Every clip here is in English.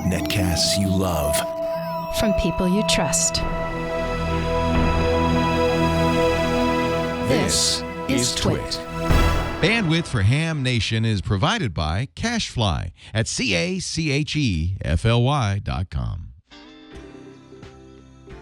Netcasts you love. From people you trust. This is Twit. Bandwidth for Ham Nation is provided by CacheFly at CACHEFLY.com.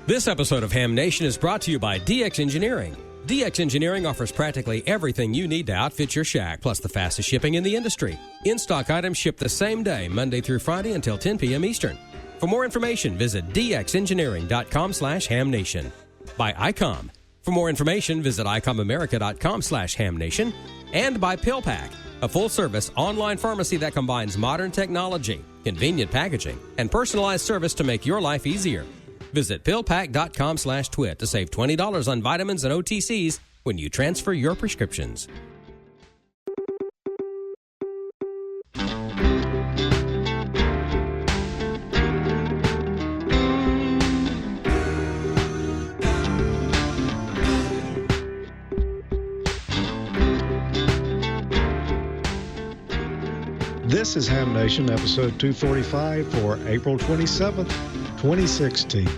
This episode of Ham Nation is brought to you by DX Engineering. DX Engineering offers practically everything you need to outfit your shack, plus the fastest shipping in the industry. In-stock items ship the same day, Monday through Friday until 10 p.m. Eastern. For more information, visit dxengineering.com/hamnation. By Icom. For more information, visit icomamerica.com/hamnation. And by PillPack, a full-service online pharmacy that combines modern technology, convenient packaging, and personalized service to make your life easier. Visit PillPack.com/twit to save $20 on vitamins and OTCs when you transfer your prescriptions. This is Ham Nation, episode 245 for April 27th, 2016.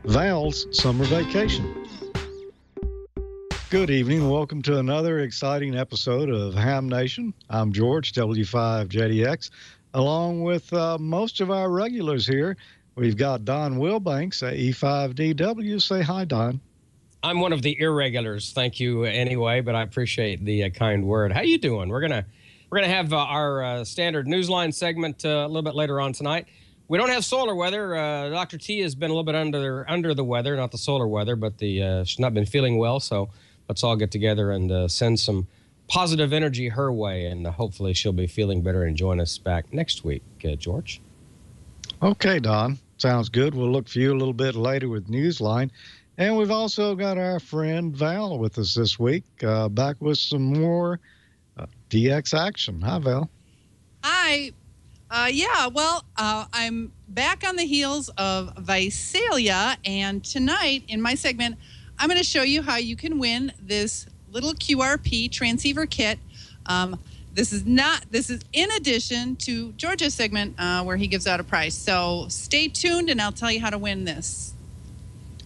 Val's Summer Vacation. Good evening and welcome to another exciting episode of Ham Nation. I'm George, W5JDX, along with most of our regulars here. We've got Don Wilbanks at E5DW. Say hi, Don. I'm one of the irregulars, thank you anyway, but I appreciate the kind word. How you doing? We're gonna have our standard Newsline segment a little bit later on tonight. We don't have solar weather. Dr. T has been a little bit under the weather, not the solar weather, but she's not been feeling well. So let's all get together and send some positive energy her way, and hopefully she'll be feeling better and join us back next week. George. Okay, Don. Sounds good. We'll look for you a little bit later with Newsline. And we've also got our friend Val with us this week, back with some more DX action. Hi, Val. Hi. I'm back on the heels of Visalia, and tonight in my segment, I'm going to show you how you can win this little QRP transceiver kit. This is in addition to George's segment where he gives out a prize. So stay tuned, and I'll tell you how to win this.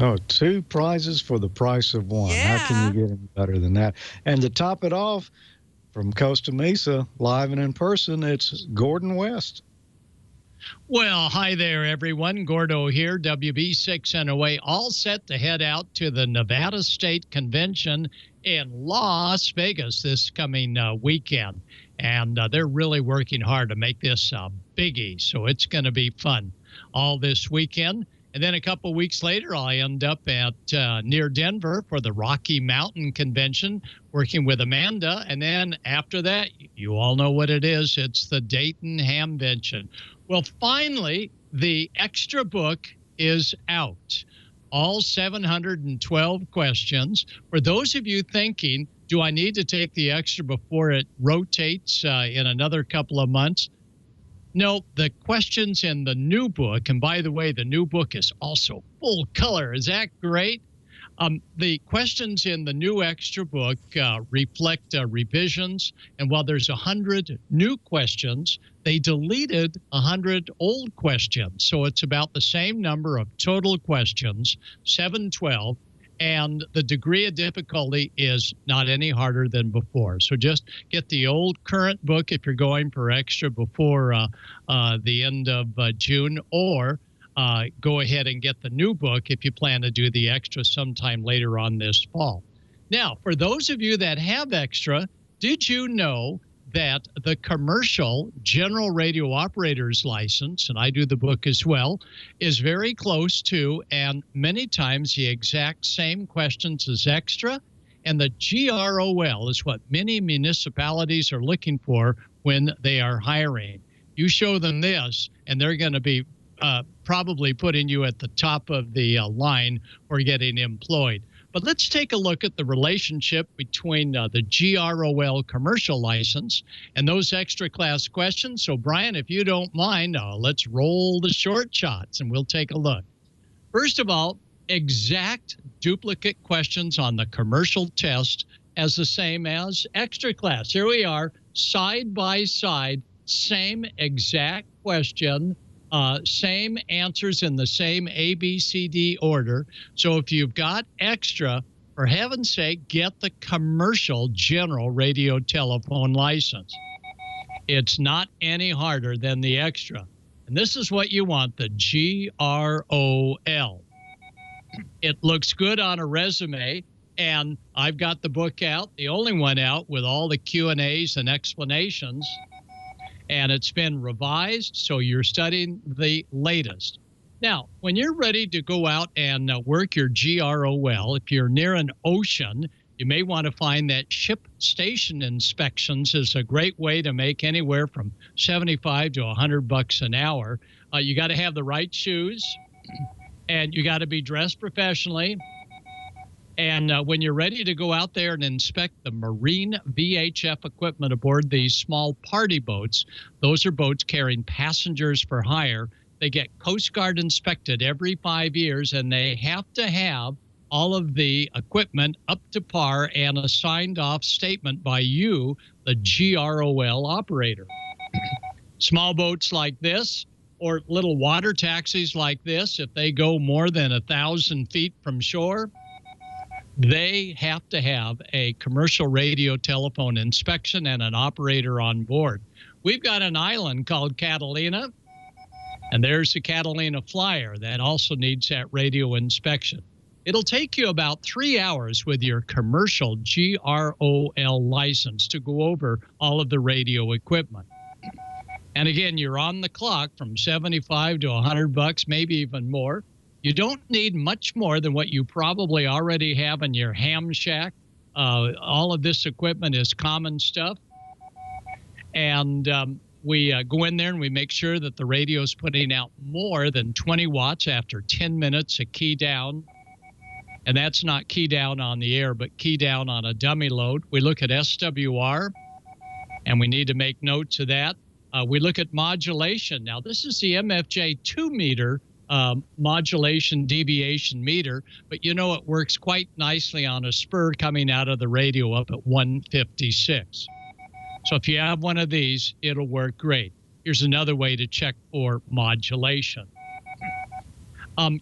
Oh, 2 prizes for the price of 1. Yeah. How can you get any better than that? And to top it off, from Costa Mesa, live and in person, it's Gordon West. Well, hi there, everyone. Gordo here, WB6NOA, all set to head out to the Nevada State Convention in Las Vegas this coming weekend. And they're really working hard to make this a biggie, so it's going to be fun all this weekend. And then a couple weeks later, I'll end up at near Denver for the Rocky Mountain Convention, working with Amanda. And then after that, you all know what it is. It's the Dayton Hamvention. Well, finally, the extra book is out. All 712 questions. For those of you thinking, do I need to take the extra before it rotates in another couple of months? No, the questions in the new book, and by the way, the new book is also full color. Is that great? The questions in the new extra book reflect revisions, and while there's 100 new questions, they deleted 100 old questions. So it's about the same number of total questions, 712, and the degree of difficulty is not any harder than before. So just get the old current book if you're going for extra before the end of June, or go ahead and get the new book if you plan to do the extra sometime later on this fall. Now, for those of you that have extra, did you know that the commercial general radio operator's license, and I do the book as well, is very close to, and many times the exact same questions as extra, and the GROL is what many municipalities are looking for when they are hiring. You show them this, and they're going to be probably putting you at the top of the line for getting employed. But let's take a look at the relationship between the GROL commercial license and those extra class questions. So, Brian, if you don't mind, let's roll the short shots and we'll take a look. First of all, exact duplicate questions on the commercial test as the same as extra class. Here we are, side by side, same exact question, same answers in the same ABCD order. So if you've got extra, for heaven's sake, get the commercial general radio telephone license. It's not any harder than the extra. And this is what you want, the GROL. It looks good on a resume, and I've got the book out, the only one out with all the Q&As and explanations, and it's been revised, so you're studying the latest. Now, when you're ready to go out and work your GROL, if you're near an ocean, you may want to find that ship station inspections is a great way to make anywhere from $75 to $100 an hour. You got to have the right shoes, and you got to be dressed professionally. And when you're ready to go out there and inspect the marine VHF equipment aboard these small party boats, those are boats carrying passengers for hire. They get Coast Guard inspected every 5 years, and they have to have all of the equipment up to par and a signed off statement by you, the GROL operator. Small boats like this, or little water taxis like this, if they go more than 1,000 feet from shore, they have to have a commercial radio telephone inspection and an operator on board. We've got an island called Catalina, and there's the Catalina Flyer that also needs that radio inspection. It'll take you about 3 hours with your commercial GROL license to go over all of the radio equipment. And again, you're on the clock from $75 to $100, maybe even more. You don't need much more than what you probably already have in your ham shack. All of this equipment is common stuff. And we go in there and we make sure that the radio is putting out more than 20 watts after 10 minutes of key down. And that's not key down on the air, but key down on a dummy load. We look at SWR, and we need to make notes of that. We look at modulation. Now, this is the MFJ 2-meter modulation deviation meter, but you know it works quite nicely on a spur coming out of the radio up at 156. So if you have one of these, it'll work great. Here's another way to check for modulation.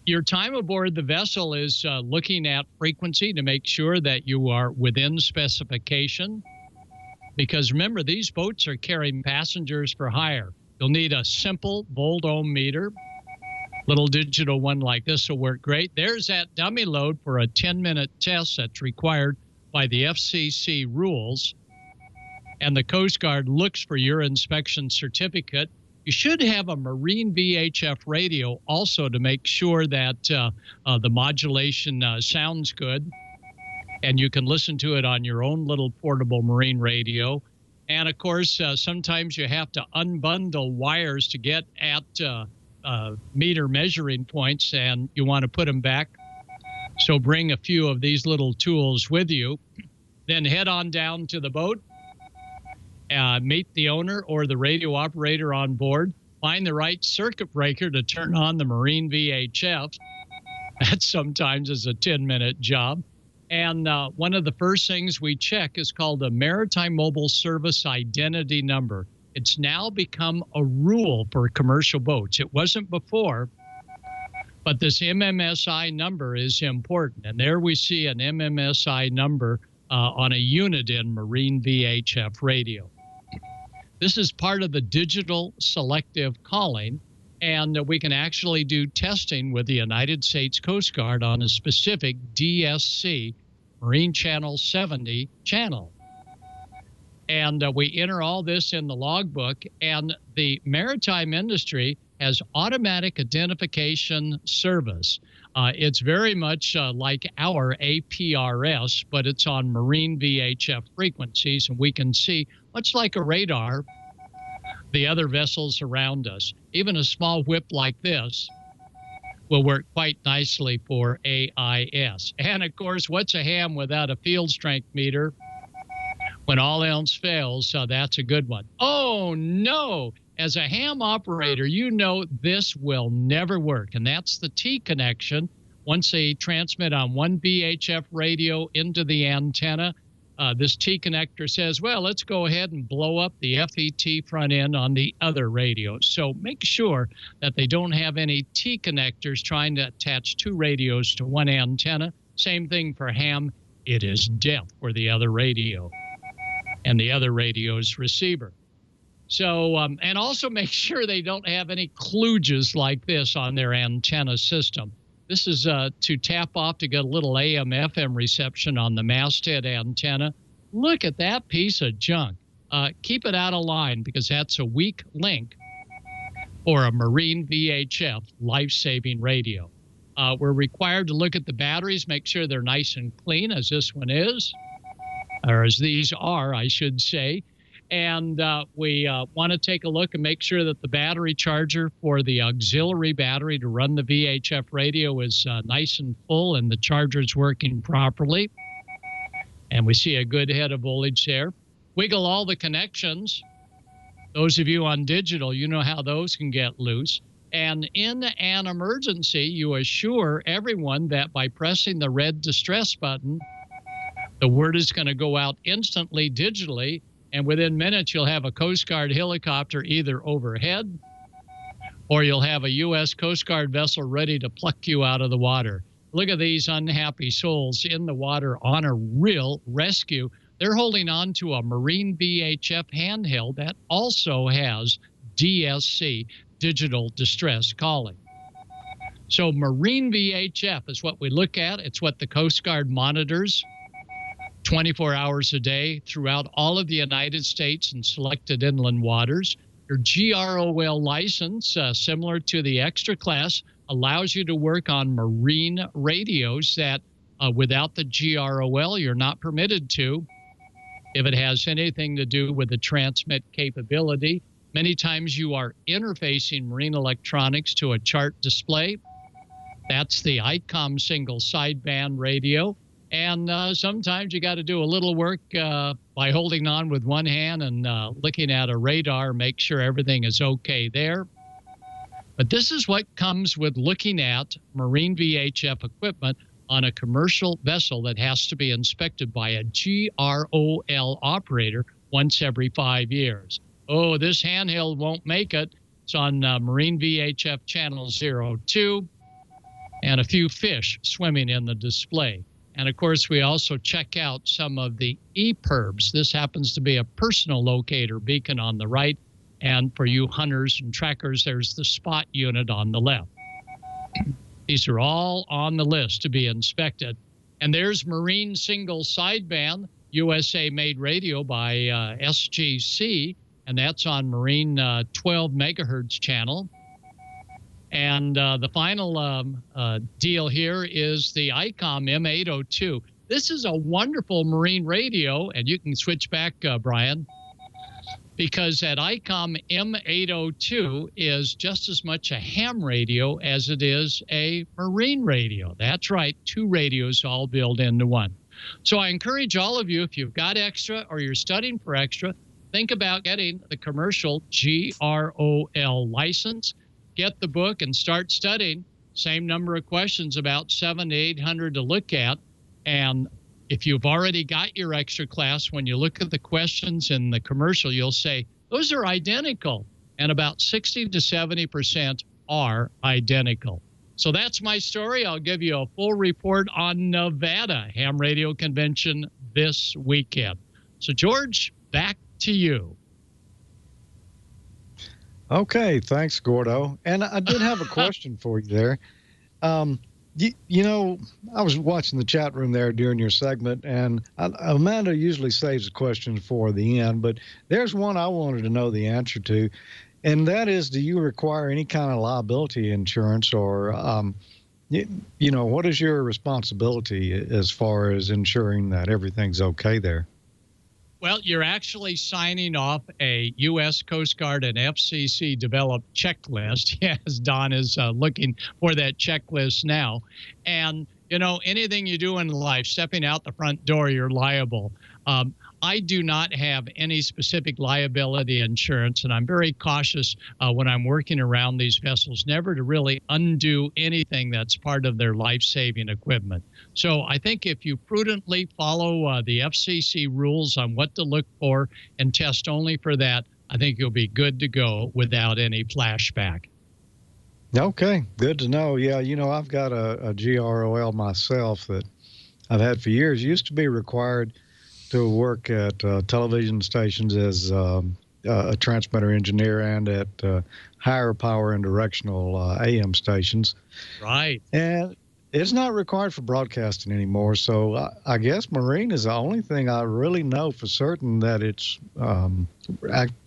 Your time aboard the vessel is looking at frequency to make sure that you are within specification. Because remember, these boats are carrying passengers for hire. You'll need a simple volt-ohm meter. Little digital one like this will work great. There's that dummy load for a 10-minute test that's required by the FCC rules. And the Coast Guard looks for your inspection certificate. You should have a marine VHF radio also to make sure that the modulation sounds good. And you can listen to it on your own little portable marine radio. And, of course, sometimes you have to unbundle wires to get at meter measuring points, and you want to put them back. So bring a few of these little tools with you. Then head on down to the boat. Meet the owner or the radio operator on board. Find the right circuit breaker to turn on the marine VHF. That sometimes is a 10-minute job. And one of the first things we check is called a Maritime Mobile Service Identity Number. It's now become a rule for commercial boats. It wasn't before, but this MMSI number is important. And there we see an MMSI number on a unit in marine VHF radio. This is part of the digital selective calling, and we can actually do testing with the United States Coast Guard on a specific DSC, Marine Channel 70 channel. And we enter all this in the logbook, and the maritime industry has automatic identification service. It's very much like our APRS, but it's on marine VHF frequencies, and we can see, much like a radar, the other vessels around us. Even a small whip like this will work quite nicely for AIS. And, of course, what's a ham without a field strength meter? When all else fails, that's a good one. Oh, no. As a ham operator, you know this will never work, and that's the T connection. Once they transmit on one VHF radio into the antenna, this T connector says, well, let's go ahead and blow up the FET front end on the other radios. So make sure that they don't have any T connectors trying to attach two radios to one antenna. Same thing for ham. It is deaf for the other radio and the other radio's receiver. So, and also make sure they don't have any kludges like this on their antenna system. This is to tap off to get a little AM/FM reception on the masthead antenna. Look at that piece of junk. Keep it out of line because that's a weak link for a marine VHF life-saving radio. We're required to look at the batteries, make sure they're nice and clean, as this one is, or as these are, I should say. And we want to take a look and make sure that the battery charger for the auxiliary battery to run the VHF radio is nice and full and the charger is working properly. And we see a good head of voltage there. Wiggle all the connections. Those of you on digital, you know how those can get loose. And in an emergency, you assure everyone that by pressing the red distress button, the word is going to go out instantly digitally. And within minutes, you'll have a Coast Guard helicopter either overhead or you'll have a U.S. Coast Guard vessel ready to pluck you out of the water. Look at these unhappy souls in the water on a real rescue. They're holding on to a Marine VHF handheld that also has DSC, digital distress calling. So Marine VHF is what we look at. It's what the Coast Guard monitors 24 hours a day throughout all of the United States and selected inland waters. Your GROL license, similar to the extra class, allows you to work on marine radios that without the GROL, you're not permitted to. If it has anything to do with the transmit capability, many times you are interfacing marine electronics to a chart display. That's the Icom single sideband radio. And sometimes you got to do a little work by holding on with one hand and looking at a radar, make sure everything is okay there. But this is what comes with looking at marine VHF equipment on a commercial vessel that has to be inspected by a GROL operator once every 5 years. Oh, this handheld won't make it. It's on Marine VHF channel 02 and a few fish swimming in the display. And of course, we also check out some of the EPIRBs. This happens to be a personal locator beacon on the right. And for you hunters and trackers, there's the spot unit on the left. These are all on the list to be inspected. And there's Marine Single Sideband, USA-made radio by SGC, and that's on Marine 12 megahertz channel. And the final deal here is the Icom M802. This is a wonderful marine radio, and you can switch back, Brian, because that Icom M802 is just as much a ham radio as it is a marine radio. That's right, two radios all built into one. So I encourage all of you, if you've got extra or you're studying for extra, think about getting the commercial GROL license. Get the book and start studying. Same number of questions, about 700 to 800 to look at. And if you've already got your extra class, when you look at the questions in the commercial, you'll say, those are identical. And about 60 to 70% are identical. So that's my story. I'll give you a full report on Nevada Ham Radio Convention this weekend. So, George, back to you. Okay, thanks, Gordo. And I did have a question for you there. You know, I was watching the chat room there during your segment, and Amanda usually saves the questions for the end, but there's one I wanted to know the answer to, and that is, do you require any kind of liability insurance, or, you know, what is your responsibility as far as ensuring that everything's okay there? Well, you're actually signing off a U.S. Coast Guard and FCC developed checklist. Yes, Don is looking for that checklist now. And, you know, anything you do in life, stepping out the front door, you're liable. I do not have any specific liability insurance, and I'm very cautious when I'm working around these vessels never to really undo anything that's part of their life-saving equipment. So I think if you prudently follow the FCC rules on what to look for and test only for that, I think you'll be good to go without any flashback. Okay, good to know. Yeah, I've got a GROL myself that I've had for years. It used to be required to work at television stations as a transmitter engineer and at higher power and directional AM stations. Right. And it's not required for broadcasting anymore. So I guess marine is the only thing I really know for certain that it's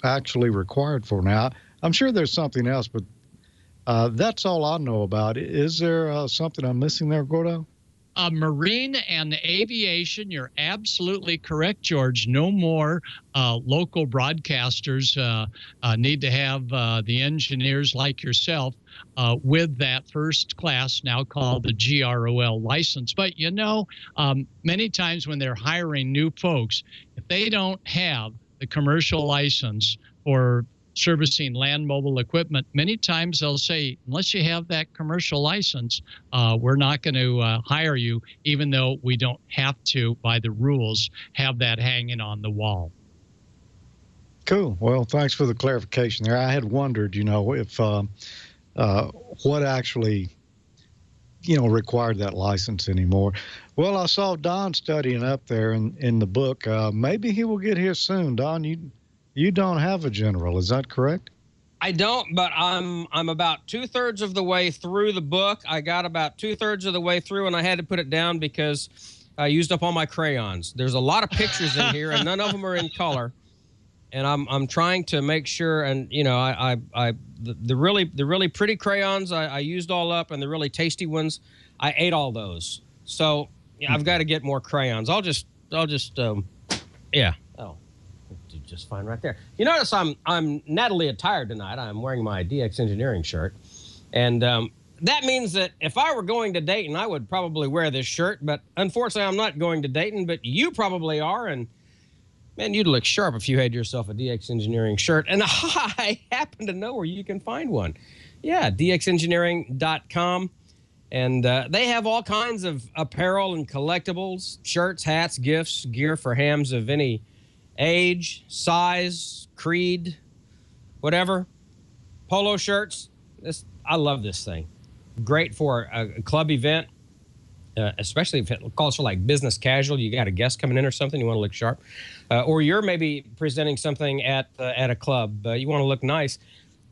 actually required for now. I'm sure there's something else, but that's all I know about it. Is there something I'm missing there, Gordo? Marine and aviation, you're absolutely correct, George. No more local broadcasters need to have the engineers like yourself with that first class, now called the GROL license. But, many times when they're hiring new folks, if they don't have the commercial license for servicing land mobile equipment, many times they'll say, unless you have that commercial license, we're not going to hire you, even though we don't have to, by the rules, have that hanging on the wall. Cool. Well, thanks for the clarification there. I had wondered, if what actually, required that license anymore. Well, I saw Don studying up there in the book. Maybe he will get here soon. Don, you don't have a general, is that correct? I don't, but I'm about 2/3 of the way through the book. I got about 2/3 of the way through, and I had to put it down because I used up all my crayons. There's a lot of pictures in here, and none of them are in color. And I'm trying to make sure, and the really pretty crayons I used all up, and the really tasty ones I ate all those. So I've got to get more crayons. I'll just just fine right there. You notice I'm Natalie attired tonight. I'm wearing my DX Engineering shirt, and that means that if I were going to Dayton, I would probably wear this shirt. But unfortunately, I'm not going to Dayton. But you probably are, and man, you'd look sharp if you had yourself a DX Engineering shirt. And I happen to know where you can find one. Yeah, dxengineering.com. And they have all kinds of apparel and collectibles, shirts, hats, gifts, gear for hams of any age, size, creed, whatever. Polo shirts. I love this thing. Great for a club event, especially if it calls for like business casual. You got a guest coming in or something, you want to look sharp. Or you're maybe presenting something at a club. You want to look nice.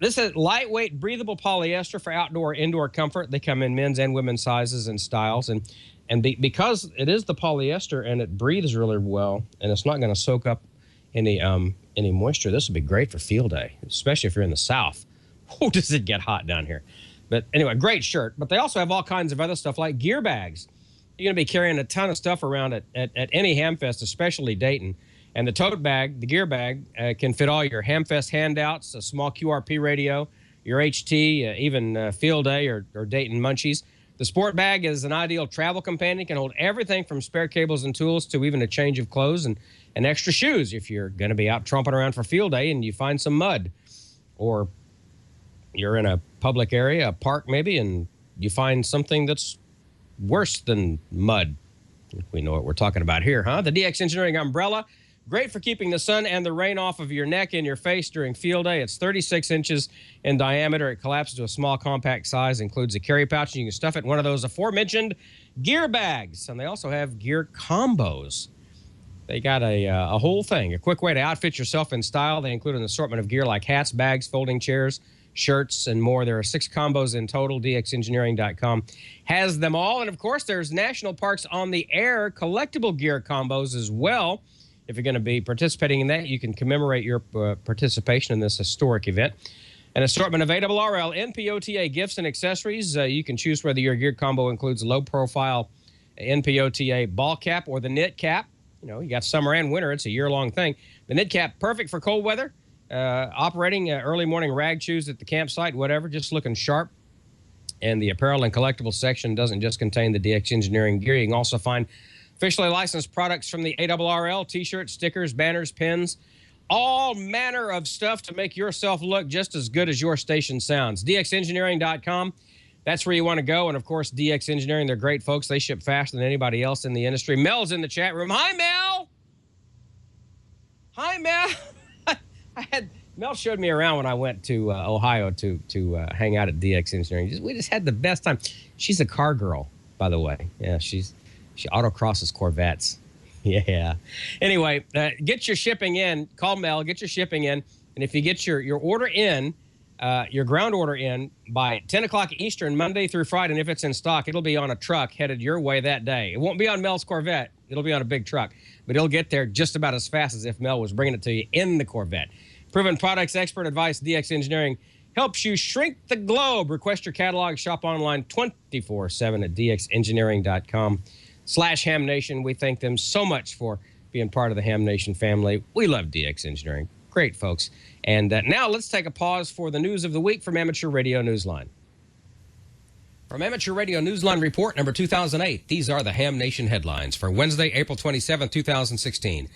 This is lightweight, breathable polyester for outdoor, indoor comfort. They come in men's and women's sizes and styles. And because it is the polyester and it breathes really well, and it's not going to soak up any moisture, this would be great for field day, especially if you're in the South. Oh, does it get hot down here? But anyway, great shirt. But they also have all kinds of other stuff like gear bags. You're going to be carrying a ton of stuff around at any Hamfest, especially Dayton. And the tote bag, the gear bag, can fit all your Hamfest handouts, a small QRP radio, your HT, even field day or Dayton munchies. The sport bag is an ideal travel companion. It can hold everything from spare cables and tools to even a change of clothes and extra shoes if you're going to be out tromping around for field day and you find some mud. Or you're in a public area, a park maybe, and you find something that's worse than mud. We know what we're talking about here, huh? The DX Engineering umbrella, great for keeping the sun and the rain off of your neck and your face during field day. It's 36 inches in diameter. It collapses to a small, compact size, includes a carry pouch, and you can stuff it in one of those aforementioned gear bags. And they also have gear combos. They got a whole thing, a quick way to outfit yourself in style. They include an assortment of gear like hats, bags, folding chairs, shirts, and more. There are 6 combos in total. DXengineering.com has them all. And, of course, there's National Parks on the Air collectible gear combos as well. If you're going to be participating in that, you can commemorate your participation in this historic event. An assortment of ARRL, NPOTA gifts and accessories. You can choose whether your gear combo includes a low-profile NPOTA ball cap or the knit cap. You got summer and winter. It's a year-long thing. The knit cap, perfect for cold weather. Operating early morning rag shoes at the campsite, whatever, just looking sharp. And the apparel and collectibles section doesn't just contain the DX Engineering gear. You can also find Officially licensed products from the ARRL, t-shirts, stickers, banners, pins, all manner of stuff to make yourself look just as good as your station sounds. DXengineering.com. That's where you want to go. And, of course, DX Engineering, they're great folks. They ship faster than anybody else in the industry. Mel's in the chat room. Hi, Mel. Hi, Mel. Mel showed me around when I went to Ohio to hang out at DX Engineering. We just had the best time. She's a car girl, by the way. Yeah, she autocrosses Corvettes. Yeah. Anyway, get your shipping in. Call Mel. Get your shipping in. And if you get your order in, your ground order in by 10 o'clock Eastern, Monday through Friday, and if it's in stock, it'll be on a truck headed your way that day. It won't be on Mel's Corvette. It'll be on a big truck. But it'll get there just about as fast as if Mel was bringing it to you in the Corvette. Proven products, expert advice, DX Engineering helps you shrink the globe. Request your catalog. Shop online 24/7 at dxengineering.com/HamNation. We thank them so much for being part of the Ham Nation family. We love DX Engineering. Great folks. And now let's take a pause for the news of the week from Amateur Radio Newsline. From Amateur Radio Newsline Report number 2008, these are the Ham Nation headlines for Wednesday, April 27, 2016.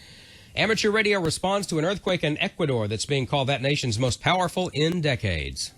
Amateur Radio responds to an earthquake in Ecuador that's being called that nation's most powerful in decades.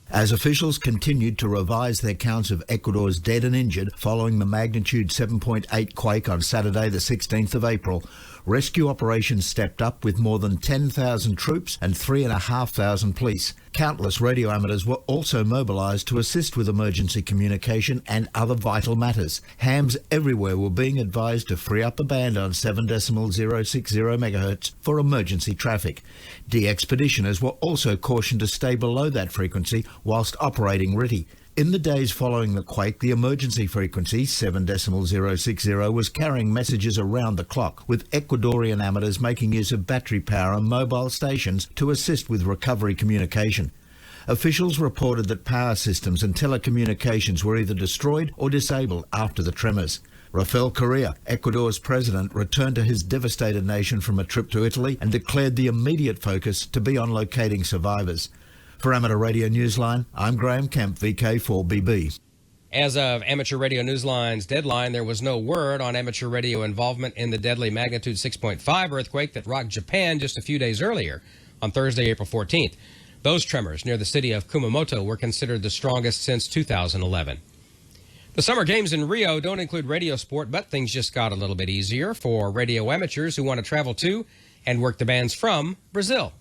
As officials continued to revise their counts of Ecuador's dead and injured following the magnitude 7.8 quake on Saturday, the 16th of April, rescue operations stepped up with more than 10,000 troops and 3,500 police. Countless radio amateurs were also mobilised to assist with emergency communication and other vital matters. Hams everywhere were being advised to free up the band on 7.060 MHz for emergency traffic. De-expeditioners were also cautioned to stay below that frequency whilst operating RTTY. In the days following the quake, the emergency frequency, 7.060, was carrying messages around the clock, with Ecuadorian amateurs making use of battery power and mobile stations to assist with recovery communication. Officials reported that power systems and telecommunications were either destroyed or disabled after the tremors. Rafael Correa, Ecuador's president, returned to his devastated nation from a trip to Italy and declared the immediate focus to be on locating survivors. For Amateur Radio Newsline, I'm Graham Kemp, VK4BB. As of Amateur Radio Newsline's deadline, there was no word on amateur radio involvement in the deadly magnitude 6.5 earthquake that rocked Japan just a few days earlier, on Thursday, April 14th. Those tremors near the city of Kumamoto were considered the strongest since 2011. The Summer Games in Rio don't include radio sport, but things just got a little bit easier for radio amateurs who want to travel to and work the bands from Brazil.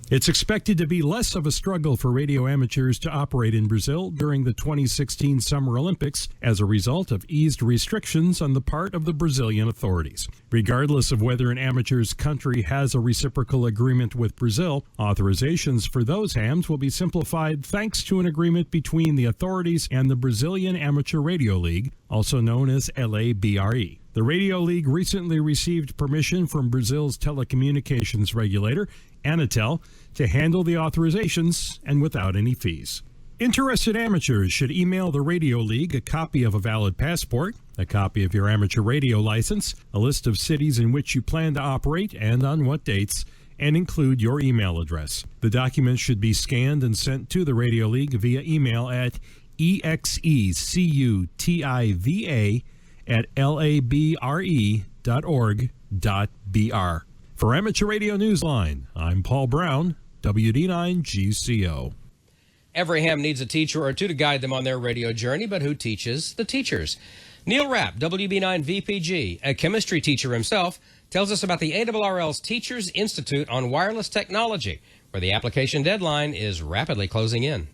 It's expected to be less of a struggle for radio amateurs to operate in Brazil during the 2016 Summer Olympics as a result of eased restrictions on the part of the Brazilian authorities. Regardless of whether an amateur's country has a reciprocal agreement with Brazil, authorizations for those hams will be simplified thanks to an agreement between the authorities and the Brazilian Amateur Radio League, also known as LABRE. The Radio League recently received permission from Brazil's telecommunications regulator, Anatel, to handle the authorizations and without any fees. Interested amateurs should email the Radio League a copy of a valid passport, a copy of your amateur radio license, a list of cities in which you plan to operate and on what dates, and include your email address. The documents should be scanned and sent to the Radio League via email at executiva@labre.org.br. For Amateur Radio Newsline, I'm Paul Brown, WD9GCO. Every ham needs a teacher or two to guide them on their radio journey, but who teaches the teachers? Neil Rapp, WB9 VPG, a chemistry teacher himself, tells us about the ARRL's Teachers Institute on Wireless Technology, where the application deadline is rapidly closing in.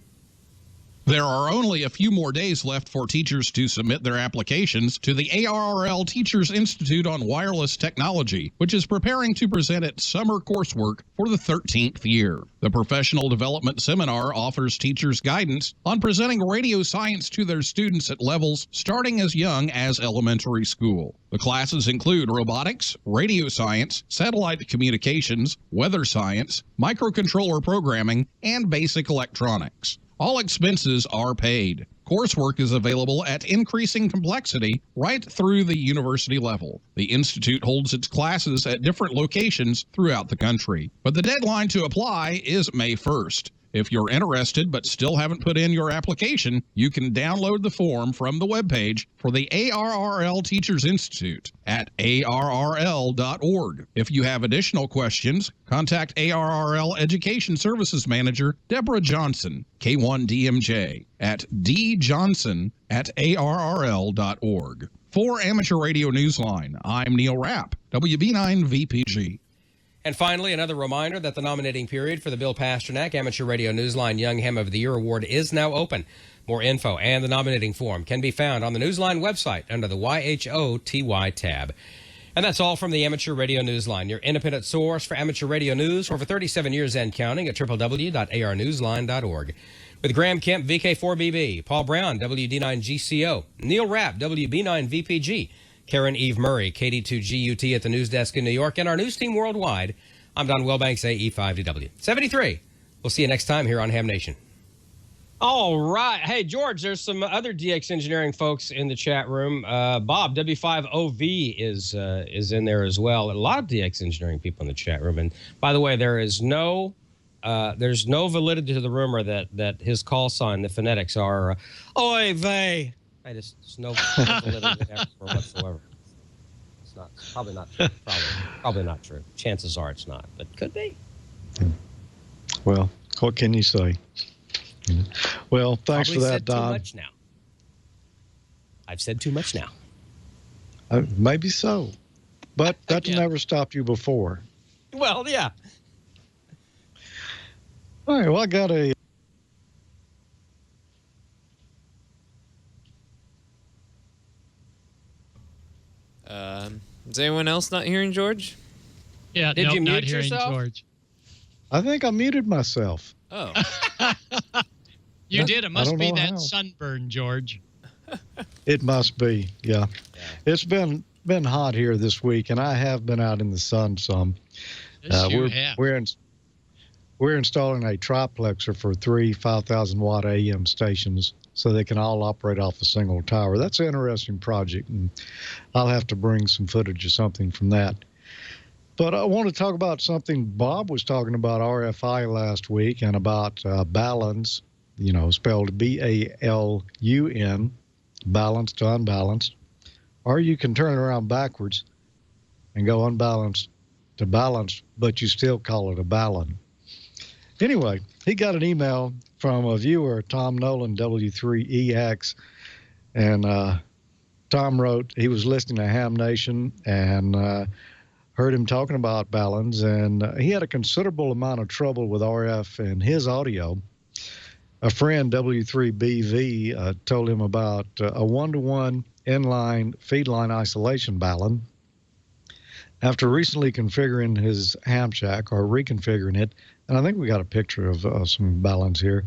There are only a few more days left for teachers to submit their applications to the ARRL Teachers Institute on Wireless Technology, which is preparing to present its summer coursework for the 13th year. The Professional Development Seminar offers teachers guidance on presenting radio science to their students at levels starting as young as elementary school. The classes include robotics, radio science, satellite communications, weather science, microcontroller programming, and basic electronics. All expenses are paid. Coursework is available at increasing complexity right through the university level. The Institute holds its classes at different locations throughout the country, but the deadline to apply is May 1st. If you're interested but still haven't put in your application, you can download the form from the webpage for the ARRL Teachers Institute at arrl.org. If you have additional questions, contact ARRL Education Services Manager Deborah Johnson, K1DMJ, at djohnson@arrl.org. For Amateur Radio Newsline, I'm Neil Rapp, WB9 VPG. And finally, another reminder that the nominating period for the Bill Pasternak Amateur Radio Newsline Young Ham of the Year Award is now open. More info and the nominating form can be found on the Newsline website under the YHOTY tab. And that's all from the Amateur Radio Newsline, your independent source for amateur radio news for over 37 years and counting at www.arnewsline.org. With Graham Kemp, VK4BB, Paul Brown, WD9GCO, Neil Rapp, WB9VPG, Karen Eve Murray, KD2GUT at the news desk in New York, and our news team worldwide, I'm Don Wilbanks, AE5DW. 73. We'll see you next time here on Ham Nation. All right. Hey, George, there's some other DX engineering folks in the chat room. Bob, W5OV is in there as well. A lot of DX engineering people in the chat room. And by the way, there's no validity to the rumor that his call sign, the phonetics are oy vey. There's no validity there whatsoever. It's not. It's probably not true. Probably not true. Chances are it's not, but could be. Well, what can you say? Well, thanks for that, Don. Too much now. I've said too much now. Maybe so, but that never stopped you before. Well, yeah. All right. Well, I got a. Is anyone else not hearing George? Yeah, Did you mute not hearing yourself? George. I think I muted myself. Oh. You did. It must be that how. sunburn, George. It must be. Yeah. It's been hot here this week, and I have been out in the sun some. Yes, you have. We're installing a triplexer for 3 5,000 watt AM stations so they can all operate off a single tower. That's an interesting project, and I'll have to bring some footage or something from that. But I want to talk about something Bob was talking about RFI last week and about baluns, spelled BALUN, balanced to unbalanced. Or you can turn it around backwards and go unbalanced to balanced, but you still call it a balun. Anyway, he got an email from a viewer, Tom Nolan, W3EX, and Tom wrote he was listening to Ham Nation and heard him talking about baluns, and he had a considerable amount of trouble with RF in his audio. A friend, W3BV, told him about a one-to-one inline feedline isolation balun. After recently configuring his ham shack, or reconfiguring it, and I think we got a picture of some baluns here,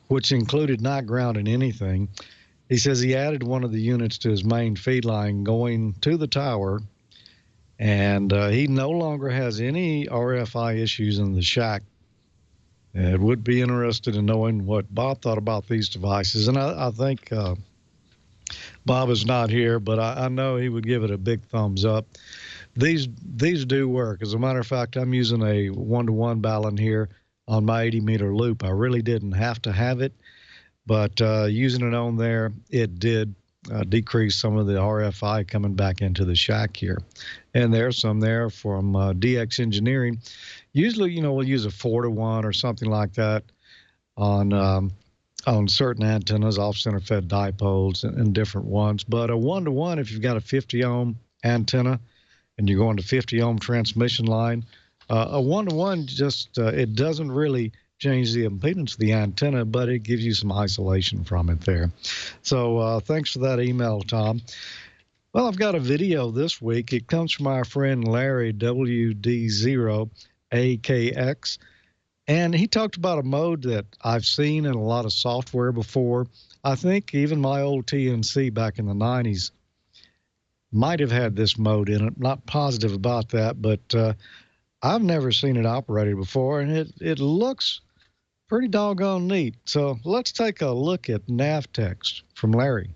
which included not grounding anything. He says he added one of the units to his main feed line going to the tower, and he no longer has any RFI issues in the shack. It would be interested in knowing what Bob thought about these devices, and I think Bob is not here, but I know he would give it a big thumbs up. These do work. As a matter of fact, I'm using a one-to-one balun here on my 80-meter loop. I really didn't have to have it, but using it on there, it did decrease some of the RFI coming back into the shack here. And there's some there from DX Engineering. Usually, we'll use a 4-to-1 or something like that on certain antennas, off-center fed dipoles and different ones. But a 1-to-1, if you've got a 50-ohm antenna and you're going to 50-ohm transmission line, a 1-to-1 just, it doesn't really change the impedance of the antenna, but it gives you some isolation from it there. So thanks for that email, Tom. Well, I've got a video this week. It comes from our friend Larry, WD0AKX. And he talked about a mode that I've seen in a lot of software before. I think even my old TNC back in the 90s might have had this mode in it. Not positive about that, but I've never seen it operated before, and it looks pretty doggone neat. So let's take a look at Navtex from Larry.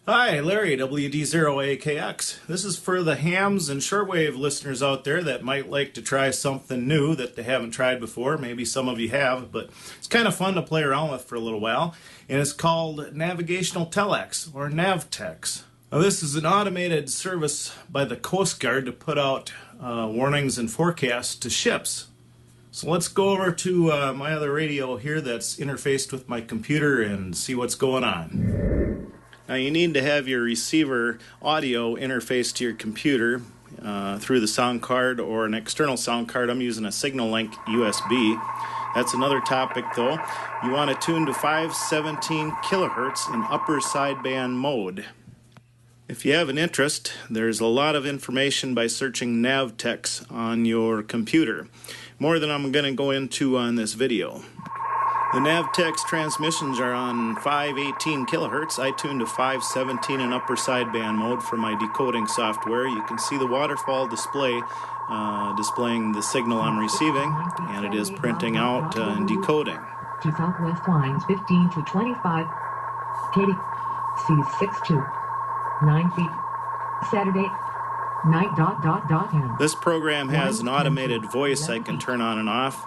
Hi, Larry, WD0AKX. This is for the hams and shortwave listeners out there that might like to try something new that they haven't tried before. Maybe some of you have, but it's kind of fun to play around with for a little while. And it's called Navigational Telex, or Navtex. Now, this is an automated service by the Coast Guard to put out warnings and forecasts to ships. So let's go over to my other radio here that's interfaced with my computer and see what's going on. Now you need to have your receiver audio interfaced to your computer through the sound card or an external sound card. I'm using a Signal Link USB. That's another topic though. You want to tune to 517 kilohertz in upper sideband mode. If you have an interest, there's a lot of information by searching Navtex on your computer. More than I'm going to go into on this video. The Navtex transmissions are on 518 kilohertz. I tuned to 517 in upper sideband mode for my decoding software. You can see the waterfall display displaying the signal I'm receiving, and it is printing out and decoding. To Southwest lines 15 to 25. Katie, C62, 9 feet. Saturday, night ... hand. This program has an automated voice I can turn on and off.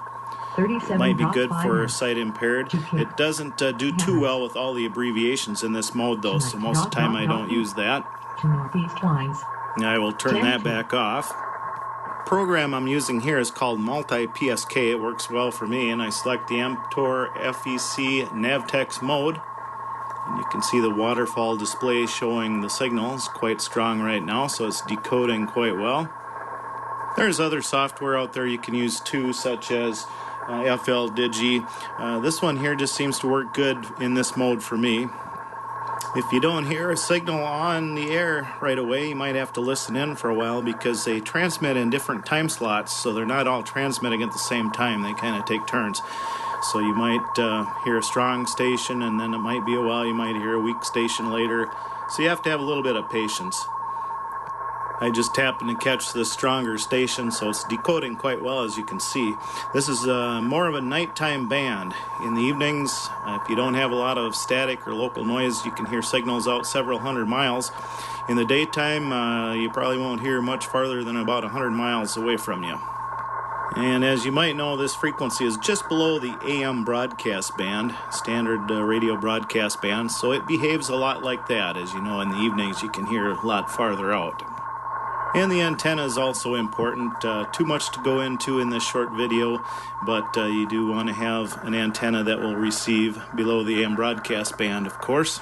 Might be good for sight impaired. It doesn't do too well with all the abbreviations in this mode though, so most of the time I don't use that. To northeast lines. I will turn that back off. The program I'm using here is called Multi-PSK. It works well for me, and I select the Amtor FEC Navtex mode. And you can see the waterfall display showing the signal. It's quite strong right now, so it's decoding quite well. There's other software out there you can use too, such as FL Digi. This one here just seems to work good in this mode for me. If you don't hear a signal on the air right away, you might have to listen in for a while because they transmit in different time slots, so they're not all transmitting at the same time. They kind of take turns. So you might hear a strong station, and then it might be a while you might hear a weak station later. So you have to have a little bit of patience. I just happened to catch the stronger station, so it's decoding quite well, as you can see. This is more of a nighttime band. In the evenings, if you don't have a lot of static or local noise, you can hear signals out several hundred miles. In the daytime, you probably won't hear much farther than about 100 miles away from you. And as you might know, this frequency is just below the AM broadcast band, standard radio broadcast band, so it behaves a lot like that. As you know, in the evenings you can hear a lot farther out. And the antenna is also important. Too much to go into in this short video, but you do want to have an antenna that will receive below the AM broadcast band, of course.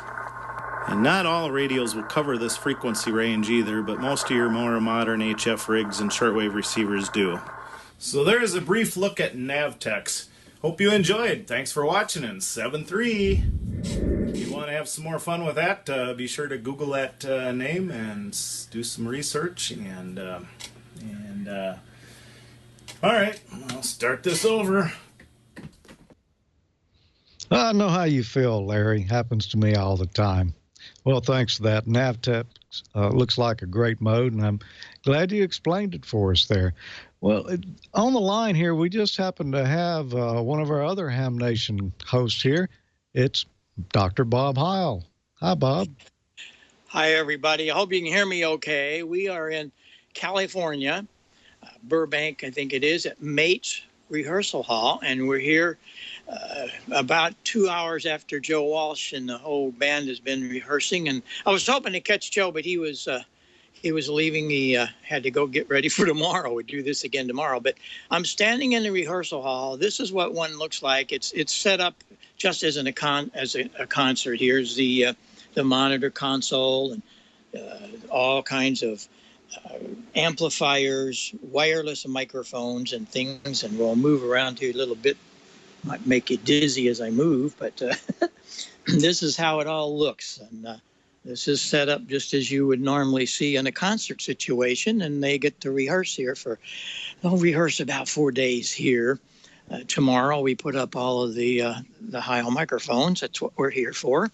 And not all radios will cover this frequency range either, but most of your more modern HF rigs and shortwave receivers do. So there's a brief look at Navtex. Hope you enjoyed. Thanks for watching in 7.3. If you want to have some more fun with that, be sure to Google that name and do some research. And all right, I'll start this over. I know how you feel, Larry. Happens to me all the time. Well, thanks for that. Navtex looks like a great mode, and I'm glad you explained it for us there. Well, on the line here, we just happen to have one of our other Ham Nation hosts here. It's Dr. Bob Heil. Hi, Bob. Hi, everybody. I hope you can hear me okay. We are in California, Burbank, I think it is, at Mate's Rehearsal Hall, and we're here about 2 hours after Joe Walsh and the whole band has been rehearsing. And I was hoping to catch Joe, but he was leaving. He had to go get ready for tomorrow. We do this again tomorrow. But I'm standing in the rehearsal hall. This is what one looks like. It's set up just as a concert. Here's the monitor console and all kinds of amplifiers, wireless microphones, and things. And we'll move around here a little bit. Might make you dizzy as I move, but this is how it all looks. And this is set up just as you would normally see in a concert situation, and they get to rehearse here they'll rehearse about 4 days here. Tomorrow we put up all of the Heil microphones. That's what we're here for.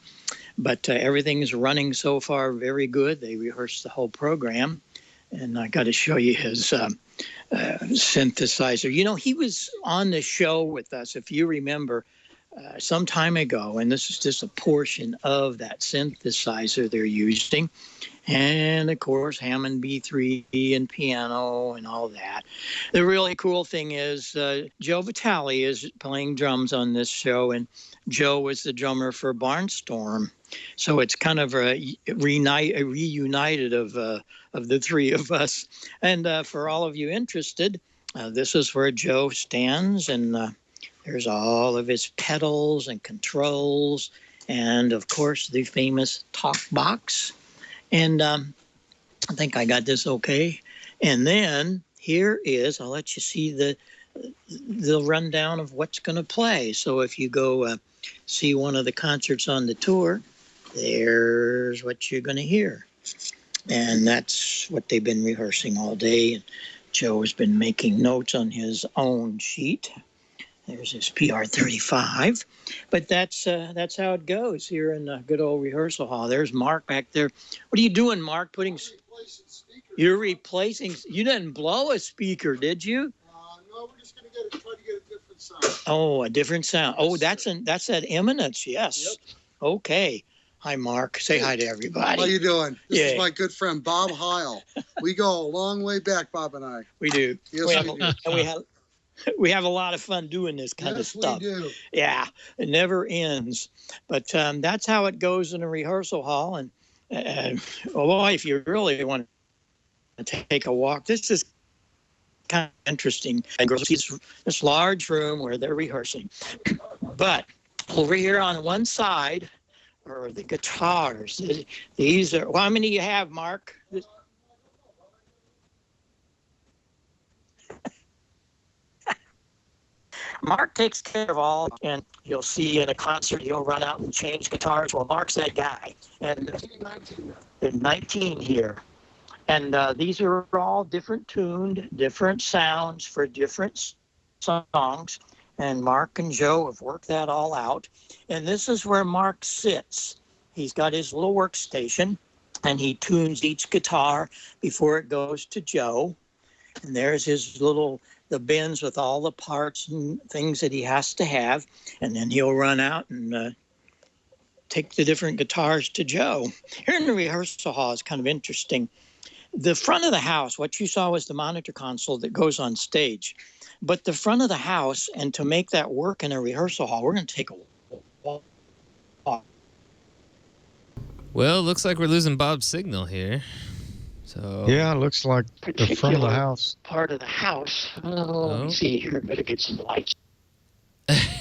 But everything is running so far very good. They rehearsed the whole program, and I got to show you his synthesizer. You know, he was on the show with us, if you remember, some time ago, and this is just a portion of that synthesizer they're using. And of course, Hammond B3 and piano and all that. The really cool thing is Joe Vitale is playing drums on this show, and Joe was the drummer for Barnstorm. So it's kind of a reunited of the three of us. And for all of you interested, this is where Joe stands, and there's all of his pedals and controls, and of course the famous talk box. And I think I got this okay. And then here is, I'll let you see the rundown of what's going to play. So if you go see one of the concerts on the tour, there's what you're going to hear. And that's what they've been rehearsing all day. And Joe has been making notes on his own sheet. There's his PR35. But that's how it goes here in the good old rehearsal hall. There's Mark back there. What are you doing, Mark? You're replacing. You didn't blow a speaker, did you? No, we're just going to try to get a different sound. Oh, a different sound. Oh, that's at Eminence. Yes. Yep. Okay. Hi, Mark. Say hi to everybody. How you doing? This Yeah. is my good friend, Bob Heil. We go a long way back, Bob and I. We do. Yes, we do. And we have a lot of fun doing this kind of stuff. Yes, we do. Yeah, it never ends. But that's how it goes in a rehearsal hall. And if you really want to take a walk, this is kind of interesting. And girls see this large room where they're rehearsing. But over here on one side are the guitars. These are, how many do you have, Mark? Mark takes care of all, and you'll see in a concert, he'll run out and change guitars. Well, Mark's that guy. And there's 19 here. And these are all different tuned, different sounds for different songs. And Mark and Joe have worked that all out. And this is where Mark sits. He's got his little workstation, and he tunes each guitar before it goes to Joe. And there's his the bins with all the parts and things that he has to have. And then he'll run out and take the different guitars to Joe. Here in the rehearsal hall is kind of interesting. The front of the house, what you saw was the monitor console that goes on stage. But the front of the house, and to make that work in a rehearsal hall, we're going to take a walk. Well, looks like we're losing Bob's signal here. So yeah, it looks like the front of the house. Part of the house. Let me see here. Better get some lights.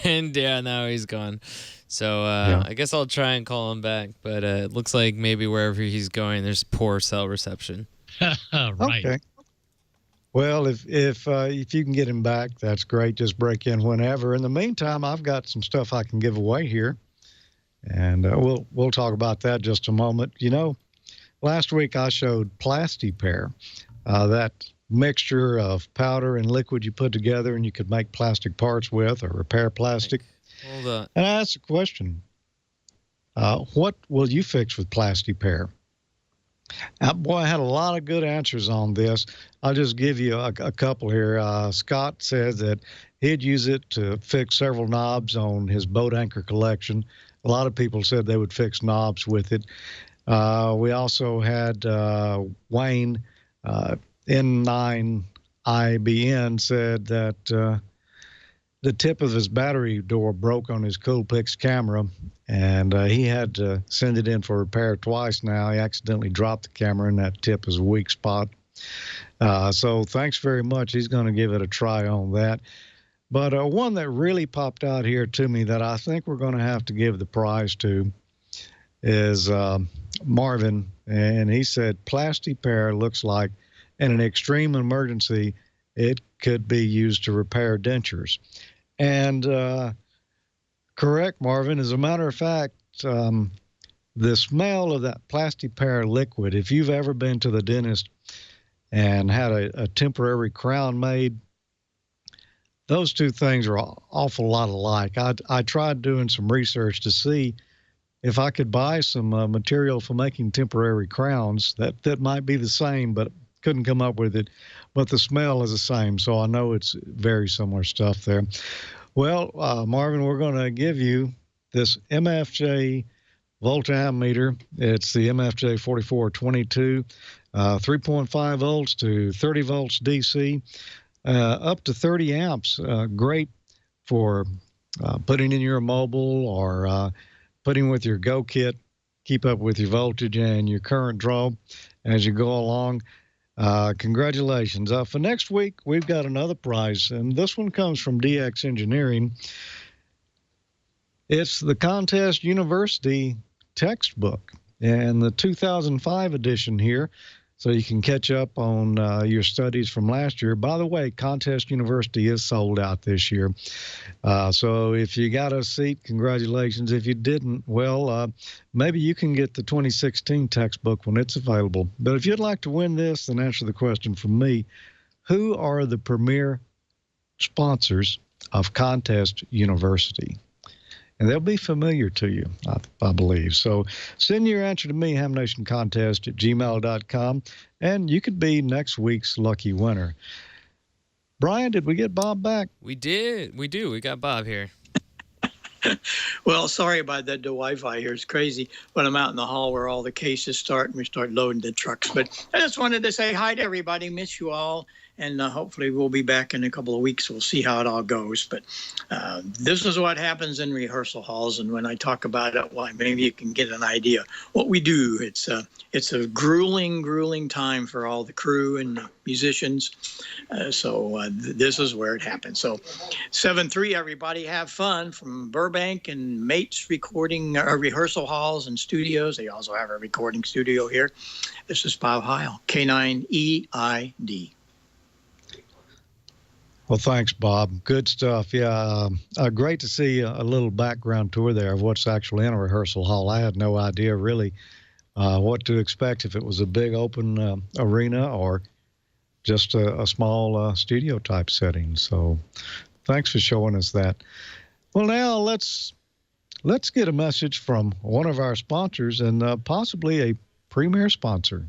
And yeah, now he's gone. So I guess I'll try and call him back. But it looks like maybe wherever he's going, there's poor cell reception. Right. Okay. Well, if you can get him back, that's great. Just break in whenever. In the meantime, I've got some stuff I can give away here, and we'll talk about that just a moment. You know, last week I showed PlastiPair, that mixture of powder and liquid you put together and you could make plastic parts with or repair plastic. Hold on. And I asked a question. What will you fix with PlastiPair? Boy, I had a lot of good answers on this. I'll just give you a couple here. Scott said that he'd use it to fix several knobs on his boat anchor collection. A lot of people said they would fix knobs with it. We also had Wayne, N9IBN, said that the tip of his battery door broke on his Coolpix camera, and he had to send it in for repair twice now. He accidentally dropped the camera, and that tip is a weak spot. So thanks very much. He's going to give it a try on that. But one that really popped out here to me that I think we're going to have to give the prize to is Marvin, and he said PlastiPair looks like in an extreme emergency it could be used to repair dentures. And correct, Marvin. As a matter of fact, the smell of that PlastiPair liquid, if you've ever been to the dentist and had a temporary crown made, those two things are an awful lot alike. I tried doing some research to see if I could buy some material for making temporary crowns that might be the same, but couldn't come up with it. But the smell is the same, so I know it's very similar stuff there. Well, Marvin, we're going to give you this MFJ voltammeter. It's the MFJ 4422, 3.5 volts to 30 volts DC, up to 30 amps. Great for putting in your mobile or putting with your Go kit. Keep up with your voltage and your current draw as you go along. Congratulations. For next week, we've got another prize, and this one comes from DX Engineering. It's the Contest University textbook, and the 2005 edition here, so you can catch up on your studies from last year. By the way, Contest University is sold out this year. So if you got a seat, congratulations. If you didn't, well, maybe you can get the 2016 textbook when it's available. But if you'd like to win this, then answer the question from me. Who are the premier sponsors of Contest University? And they'll be familiar to you, I believe. So send your answer to me, hamnationcontest@gmail.com, and you could be next week's lucky winner. Brian, did we get Bob back? We did. We do. We got Bob here. Well, sorry about that. The Wi-Fi here is crazy when I'm out in the hall where all the cases start and we start loading the trucks. But I just wanted to say hi to everybody. Miss you all. And hopefully we'll be back in a couple of weeks. We'll see how it all goes. But this is what happens in rehearsal halls. And when I talk about it, well, maybe you can get an idea what we do. It's a grueling time for all the crew and the musicians. So this is where it happens. So 7-3, everybody have fun from Burbank and Mates recording rehearsal halls and studios. They also have a recording studio here. This is Bob Heil, K9EID. Well, thanks, Bob. Good stuff. Yeah, great to see a little background tour there of what's actually in a rehearsal hall. I had no idea really what to expect, if it was a big open arena or just a small studio type setting. So thanks for showing us that. Well, now let's get a message from one of our sponsors and possibly a premier sponsor.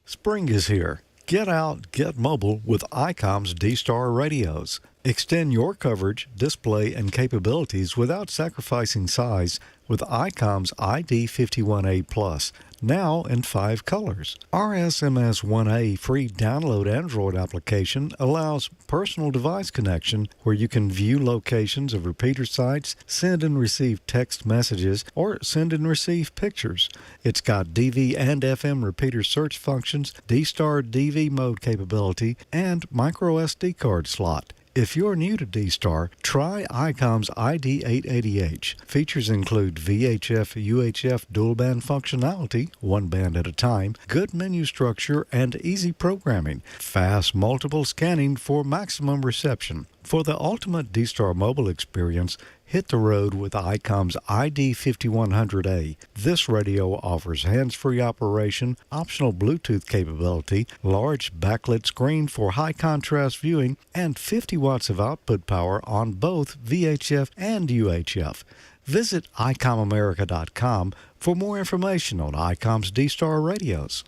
Spring is here. Get out, get mobile with Icom's D-Star radios. Extend your coverage, display, and capabilities without sacrificing size with Icom's ID51A Plus, now in 5 colors. Our SMS-1A free download Android application allows personal device connection where you can view locations of repeater sites, send and receive text messages, or send and receive pictures. It's got DV and FM repeater search functions, D-Star DV mode capability, and micro SD card slot. If you're new to D-Star, try Icom's ID880H. Features include VHF, UHF dual band functionality, 1 band at a time, good menu structure, and easy programming. Fast multiple scanning for maximum reception. For the ultimate D-Star mobile experience, hit the road with Icom's ID5100A. This radio offers hands-free operation, optional Bluetooth capability, large backlit screen for high contrast viewing, and 50 watts of output power on both VHF and UHF. Visit IcomAmerica.com for more information on Icom's D-Star radios.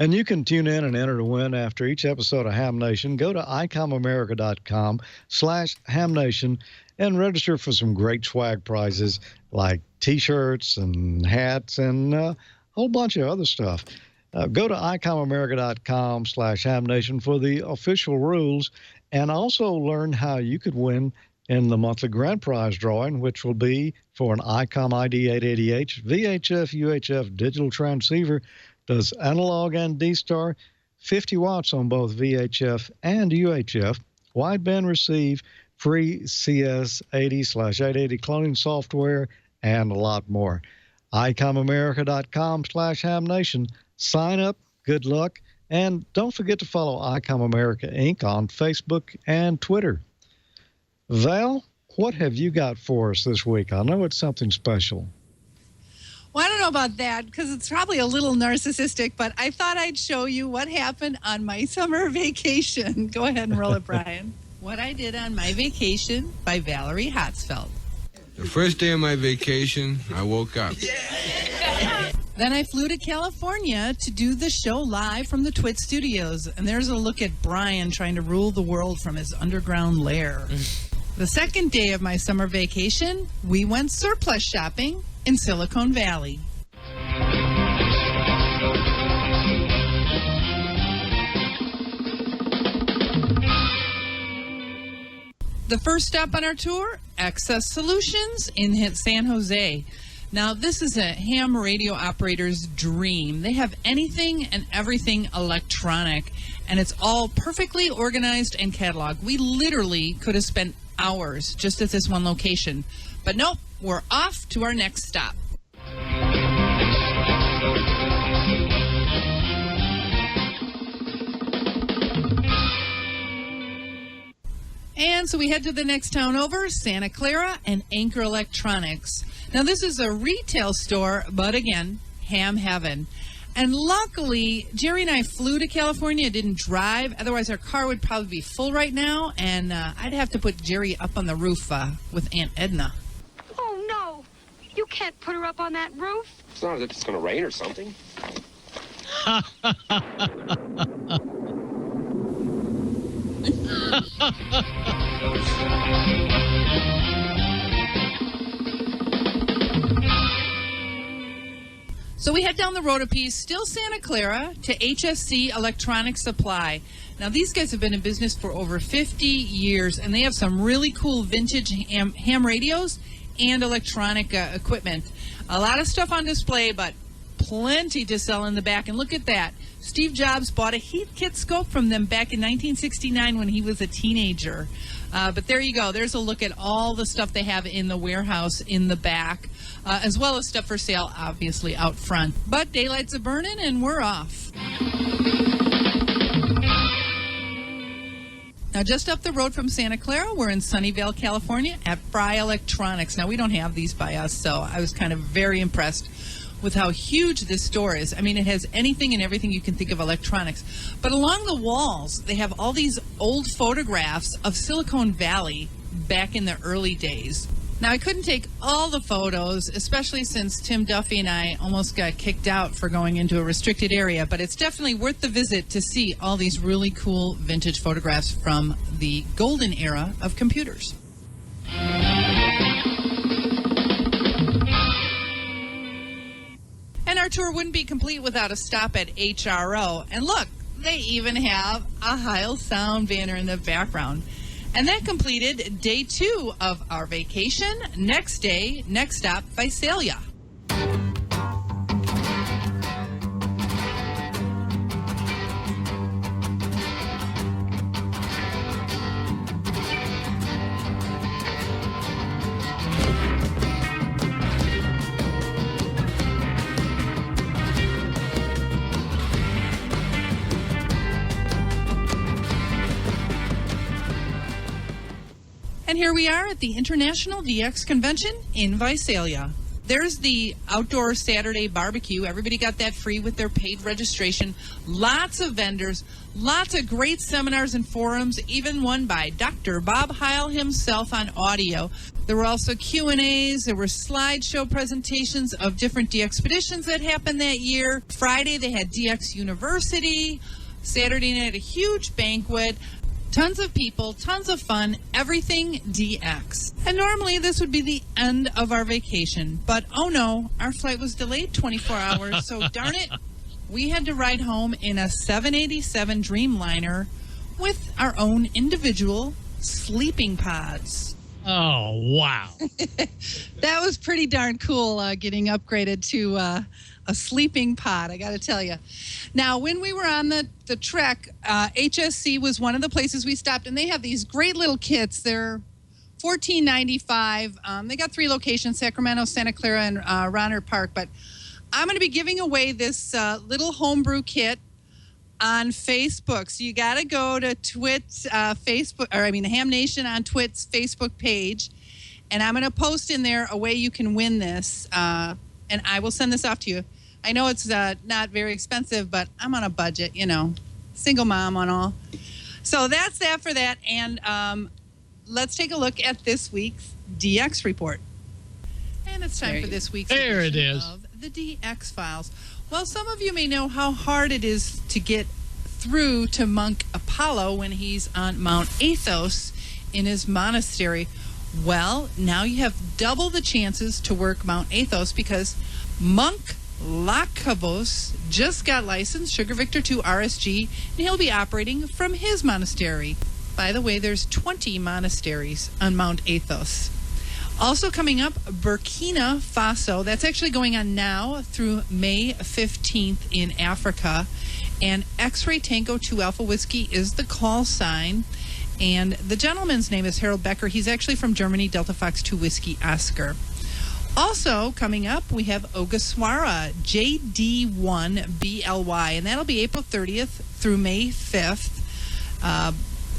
And you can tune in and enter to win after each episode of Ham Nation. Go to IcomAmerica.com/HamNation and register for some great swag prizes like T-shirts and hats and a whole bunch of other stuff. Go to IcomAmerica.com/HamNation for the official rules and also learn how you could win in the monthly grand prize drawing, which will be for an Icom ID880H VHF UHF digital transceiver. Does analog and D-Star, 50 watts on both VHF and UHF, wideband receive, free CS80/880 cloning software, and a lot more. IcomAmerica.com/HamNation. Sign up, good luck, and don't forget to follow Icom America Inc. on Facebook and Twitter. Val, what have you got for us this week? I know it's something special. Well, I don't know about that because it's probably a little narcissistic, but I thought I'd show you what happened on my summer vacation. Go ahead and roll it, Brian. What I did on my vacation by Valerie Hotzfeld. The first day of my vacation, I woke up. Then I flew to California to do the show live from the Twit Studios. And there's a look at Brian trying to rule the world from his underground lair. The second day of my summer vacation, we went surplus shopping in Silicon Valley. The first stop on our tour, Access Solutions in San Jose. Now, this is a ham radio operator's dream. They have anything and everything electronic, and it's all perfectly organized and cataloged. We literally could have spent hours just at this one location. But nope, we're off to our next stop. And so we head to the next town over, Santa Clara and Anchor Electronics. Now, this is a retail store, but again, ham heaven. And luckily, Jerry and I flew to California, didn't drive. Otherwise, our car would probably be full right now, and I'd have to put Jerry up on the roof with Aunt Edna. Oh, no. You can't put her up on that roof. It's not as if it's going to rain or something. So we head down the road a piece, still Santa Clara, to HSC Electronic Supply. Now, these guys have been in business for over 50 years, and they have some really cool vintage ham radios and electronic equipment. A lot of stuff on display, but plenty to sell in the back. And look at that. Steve Jobs bought a Heathkit scope from them back in 1969 when he was a teenager. But there you go. There's a look at all the stuff they have in the warehouse in the back, as well as stuff for sale, obviously, out front. But daylights are burning, and we're off. Now, just up the road from Santa Clara, we're in Sunnyvale, California, at Fry Electronics. Now, we don't have these by us, so I was kind of very impressed with how huge this store is. I mean, it has anything and everything you can think of electronics. But along the walls, they have all these old photographs of Silicon Valley back in the early days. Now, I couldn't take all the photos, especially since Tim Duffy and I almost got kicked out for going into a restricted area, but it's definitely worth the visit to see all these really cool vintage photographs from the golden era of computers. And our tour wouldn't be complete without a stop at HRO. And look, they even have a Heil sound banner in the background. And that completed day 2 of our vacation. Next day, next stop, Visalia. And here we are at the International DX Convention in Visalia. There's the outdoor Saturday barbecue. Everybody got that free with their paid registration. Lots of vendors, lots of great seminars and forums, even one by Dr. Bob Heil himself on audio. There were also Q&As. There were slideshow presentations of different DXpeditions that happened that year. Friday, they had DX University. Saturday night, a huge banquet. Tons of people, tons of fun, everything DX. And normally this would be the end of our vacation, but oh no, our flight was delayed 24 hours, so darn it, we had to ride home in a 787 Dreamliner with our own individual sleeping pods. Oh, wow. That was pretty darn cool, getting upgraded to a sleeping pod, I got to tell you. Now, when we were on the trek, HSC was one of the places we stopped, and they have these great little kits. They're $14.95. They got 3 locations, Sacramento, Santa Clara, and Ronner Park. But I'm going to be giving away this little homebrew kit on Facebook. So you got to go to Twit's Ham Nation on Twit's Facebook page, and I'm going to post in there a way you can win this, and I will send this off to you. I know it's not very expensive, but I'm on a budget, single mom on all. So that's that for that. And let's take a look at this week's DX report. And it's time for this week's edition of the DX Files. Well, some of you may know how hard it is to get through to Monk Apollo when he's on Mount Athos in his monastery. Well, now you have double the chances to work Mount Athos because Monk Lakavos just got licensed, Sugar Victor 2 RSG, and he'll be operating from his monastery. By the way, there's 20 monasteries on Mount Athos. Also coming up, Burkina Faso. That's actually going on now through May 15th in Africa. And X-Ray Tango 2 Alpha Whiskey is the call sign. And the gentleman's name is Harold Becker. He's actually from Germany, Delta Fox 2 Whiskey Oscar. Also coming up, we have Ogasawara JD1BLY, and that'll be April 30th through May 5th.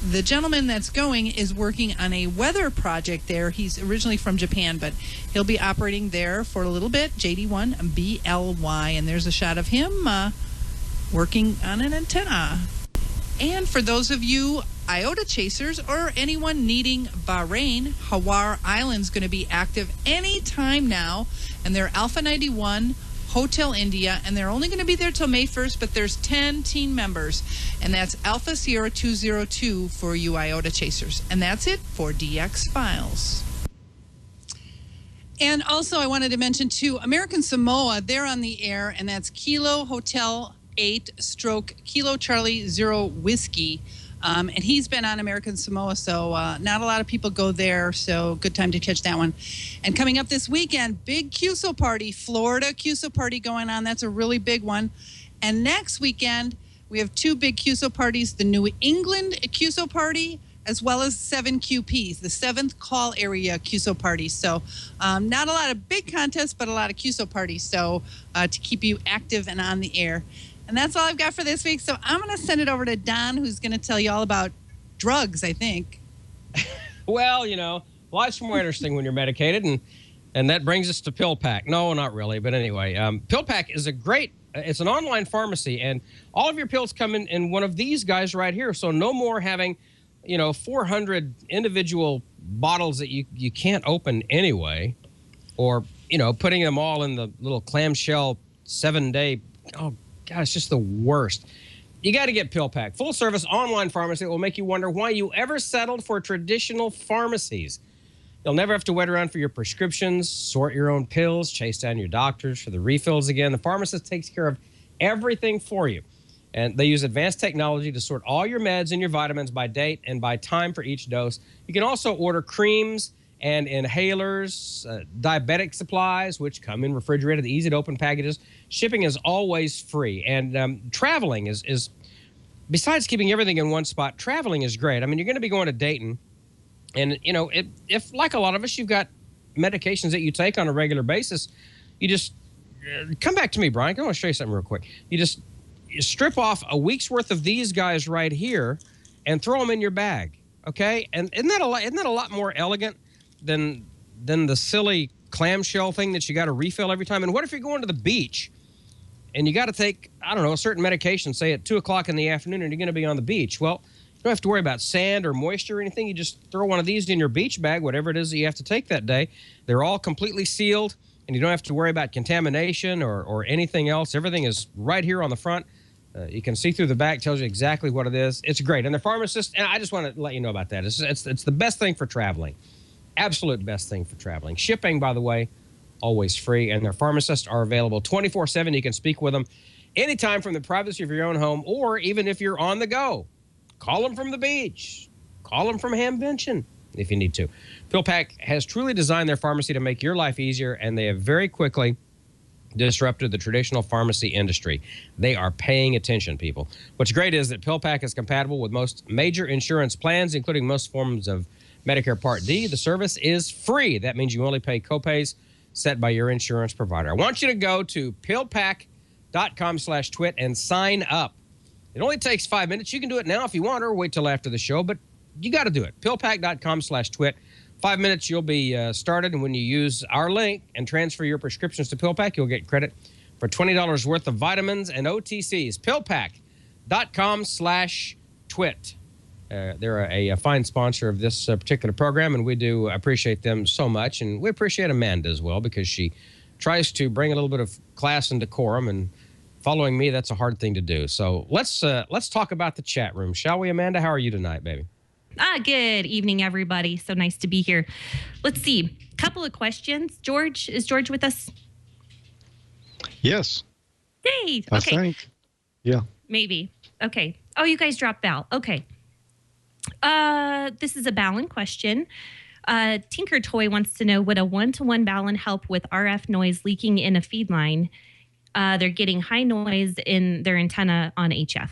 The gentleman that's going is working on a weather project there. He's originally from Japan, but he'll be operating there for a little bit, JD1BLY, and there's a shot of him working on an antenna. And for those of you IOTA chasers or anyone needing Bahrain, Hawar Island's going to be active anytime now, and they're Alpha 91 Hotel India, and they're only going to be there till May 1st, but there's 10 team members, and that's Alpha Sierra 202 for you IOTA chasers. And that's it for DX Files. And also I wanted to mention too, American Samoa, they're on the air, and that's Kilo Hotel 8 stroke Kilo Charlie 0 Whiskey. And he's been on American Samoa, so not a lot of people go there, so good time to catch that one. And coming up this weekend, big QSO party, Florida QSO party going on. That's a really big one. And next weekend, we have two big QSO parties, the New England QSO party, as well as 7QPs, the 7th Call Area QSO party. So not a lot of big contests, but a lot of QSO parties, so to keep you active and on the air. And that's all I've got for this week. So I'm going to send it over to Don, who's going to tell you all about drugs, I think. Well, life's more interesting when you're medicated, and that brings us to PillPack. No, not really, but anyway, PillPack is it's an online pharmacy, and all of your pills come in one of these guys right here. So no more having, 400 individual bottles that you can't open anyway, or, putting them all in the little clamshell 7-day. Oh, God, it's just the worst. You got to get PillPack, full-service online pharmacy that will make you wonder why you ever settled for traditional pharmacies. You'll never have to wait around for your prescriptions, sort your own pills, chase down your doctors for the refills again. The pharmacist takes care of everything for you. And they use advanced technology to sort all your meds and your vitamins by date and by time for each dose. You can also order creams and inhalers, diabetic supplies, which come in refrigerated, easy-to-open packages. Shipping is always free. And traveling is, besides keeping everything in one spot, traveling is great. I mean, you're going to be going to Dayton. And, if, like a lot of us, you've got medications that you take on a regular basis, you just come back to me, Brian. I want to show you something real quick. You strip off a week's worth of these guys right here and throw them in your bag, okay? And isn't that a lot more elegant than the silly clamshell thing that you got to refill every time? And what if you're going to the beach and you got to take, I don't know, a certain medication, say at 2 o'clock in the afternoon, and you're going to be on the beach? Well, you don't have to worry about sand or moisture or anything. You just throw one of these in your beach bag, whatever it is that you have to take that day. They're all completely sealed, and you don't have to worry about contamination or anything else. Everything is right here on the front. You can see through the back, tells you exactly what it is. It's great. And the pharmacist, and I just want to let you know about that. It's the best thing for traveling. Absolute best thing for traveling. Shipping, by the way, always free. And their pharmacists are available 24/7. You can speak with them anytime from the privacy of your own home, or even if you're on the go. Call them from the beach. Call them from Hamvention if you need to. PillPack has truly designed their pharmacy to make your life easier, and they have very quickly disrupted the traditional pharmacy industry. They are paying attention, people. What's great is that PillPack is compatible with most major insurance plans, including most forms of Medicare Part D. The service is free. That means you only pay copays set by your insurance provider. I want you to go to pillpack.com/twit and sign up. It only takes 5 minutes. You can do it now if you want, or wait till after the show, but you got to do it. pillpack.com/twit. 5 minutes, you'll be started, and when you use our link and transfer your prescriptions to PillPack, you'll get credit for $20 worth of vitamins and OTCs. pillpack.com/twit. They're a fine sponsor of this particular program, and we do appreciate them so much. And we appreciate Amanda as well, because she tries to bring a little bit of class and decorum, and following me, that's a hard thing to do. So let's talk about the chat room, shall we, Amanda? How are you tonight, baby? Good evening, everybody. So nice to be here. Let's see. Couple of questions. George, is George with us? Yes. Hey. I Okay. think. Yeah. Maybe. Okay. Oh, you guys dropped Val. Okay. This is a balun question. Tinker Toy wants to know, would a 1-to-1 balun help with RF noise leaking in a feed line? They're getting high noise in their antenna on HF.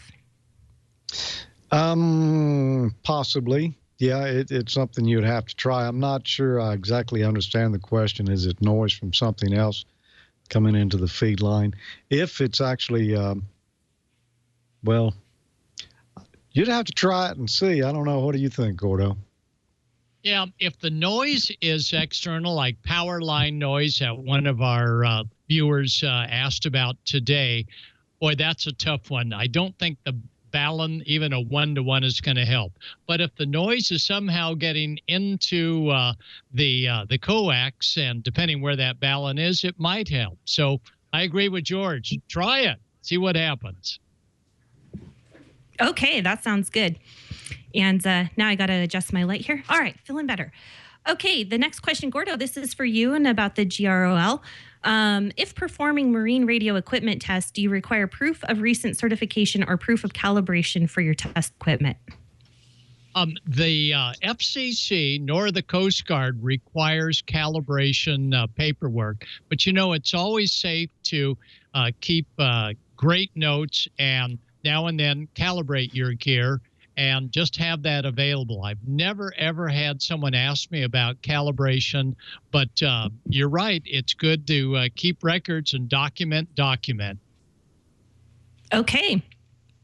Possibly. Yeah, it's something you'd have to try. I'm not sure I exactly understand the question. Is it noise from something else coming into the feed line? If it's actually, well, you'd have to try it and see. I don't know. What do you think, Gordo? Yeah, if the noise is external, like power line noise that one of our viewers asked about today, boy, that's a tough one. I don't think the balun, even a 1-to-1, is going to help. But if the noise is somehow getting into the coax, and depending where that balun is, it might help. So I agree with George. Try it. See what happens. Okay, that sounds good. And now I got to adjust my light here. All right, feeling better. Okay, the next question, Gordo, this is for you and about the GROL. If performing marine radio equipment tests, do you require proof of recent certification or proof of calibration for your test equipment? The FCC nor the Coast Guard requires calibration paperwork, but it's always safe to keep great notes and now and then calibrate your gear and just have that available. I've never, ever had someone ask me about calibration, but you're right. It's good to keep records and document. Okay.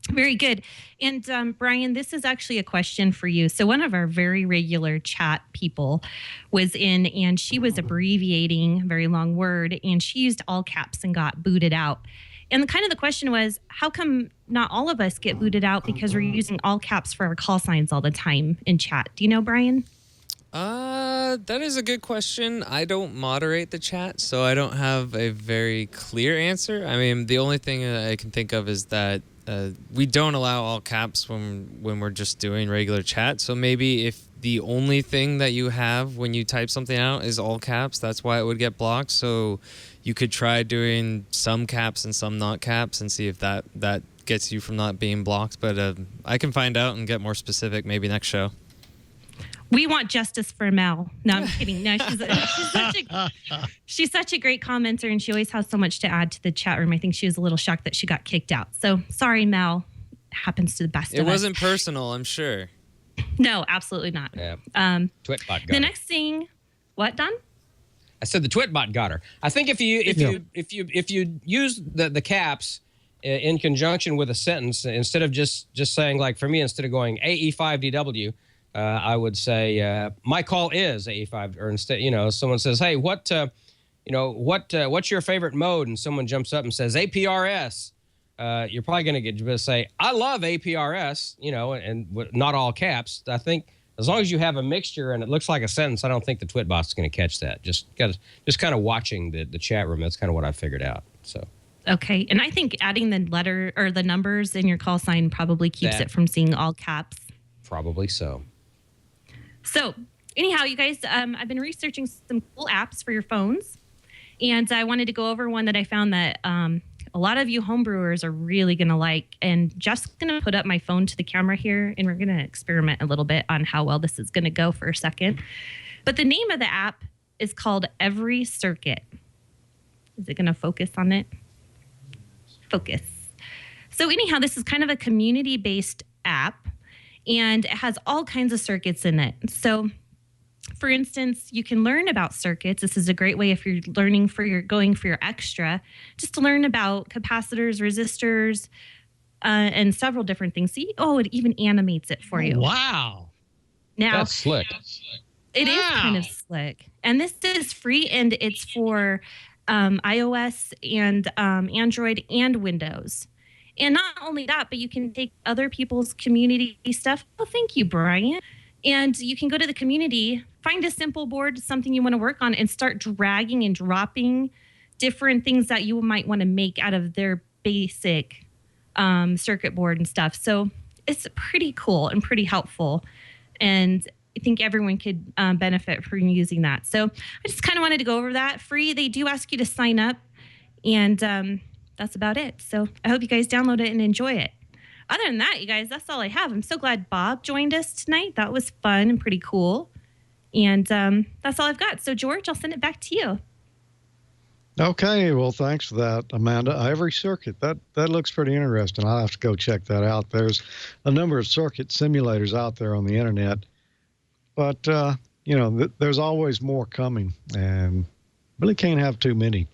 Very good. And Brian, this is actually a question for you. So one of our very regular chat people was in, and she was abbreviating a very long word, and she used all caps and got booted out. And the question was, how come not all of us get booted out because we're using all caps for our call signs all the time in chat? Do you know, Brian? That is a good question. I don't moderate the chat, so I don't have a very clear answer. I mean, the only thing I can think of is that we don't allow all caps when we're just doing regular chat. So maybe if the only thing that you have when you type something out is all caps, that's why it would get blocked. So you could try doing some caps and some not caps and see if that gets you from not being blocked. But I can find out and get more specific maybe next show. We want justice for Mel. No, I'm kidding. No, she's such a great commenter, and she always has so much to add to the chat room. I think she was a little shocked that she got kicked out. So sorry, Mel. Happens to the best of us. It wasn't personal, I'm sure. No, absolutely not. Yeah. Twitbot got the her. next thing, what, Don? I said the Twitbot got her. I think if you use the caps in conjunction with a sentence, instead of just saying, like for me, instead of going AE5DW, I would say my call is AE5, or instead, someone says, hey, what's your favorite mode? And someone jumps up and says APRS. You're probably going to get say, I love APRS, and not all caps. I think as long as you have a mixture and it looks like a sentence, I don't think the Twitbot's is going to catch that. Just kind of watching the chat room. That's kind of what I figured out. So. Okay. And I think adding the letter or the numbers in your call sign probably keeps it from seeing all caps. Probably so. So anyhow, you guys, I've been researching some cool apps for your phones, and I wanted to go over one that I found that a lot of you homebrewers are really going to like, and just going to put up my phone to the camera here, and we're going to experiment a little bit on how well this is going to go for a second. But the name of the app is called Every Circuit. Is it going to focus on it? Focus. So anyhow, this is kind of a community-based app, and it has all kinds of circuits in it. So for instance, you can learn about circuits. This is a great way if you're going for your extra, just to learn about capacitors, resistors, and several different things. See, it even animates it for you. Wow. Now, that's slick. It is kind of slick. And this is free, and it's for iOS and Android and Windows. And not only that, but you can take other people's community stuff. Oh, thank you, Brian. And you can go to the community, find a simple board, something you want to work on, and start dragging and dropping different things that you might want to make out of their basic circuit board and stuff. So it's pretty cool and pretty helpful. and I think everyone could benefit from using that. So I just kind of wanted to go over that. Free. They do ask you to sign up, and that's about it. So I hope you guys download it and enjoy it. Other than that, you guys, that's all I have. I'm so glad Bob joined us tonight. That was fun and pretty cool. And that's all I've got. So, George, I'll send it back to you. Okay, well, thanks for that, Amanda. Every circuit, that looks pretty interesting. I'll have to go check that out. There's a number of circuit simulators out there on the internet, but, there's always more coming, and really can't have too many.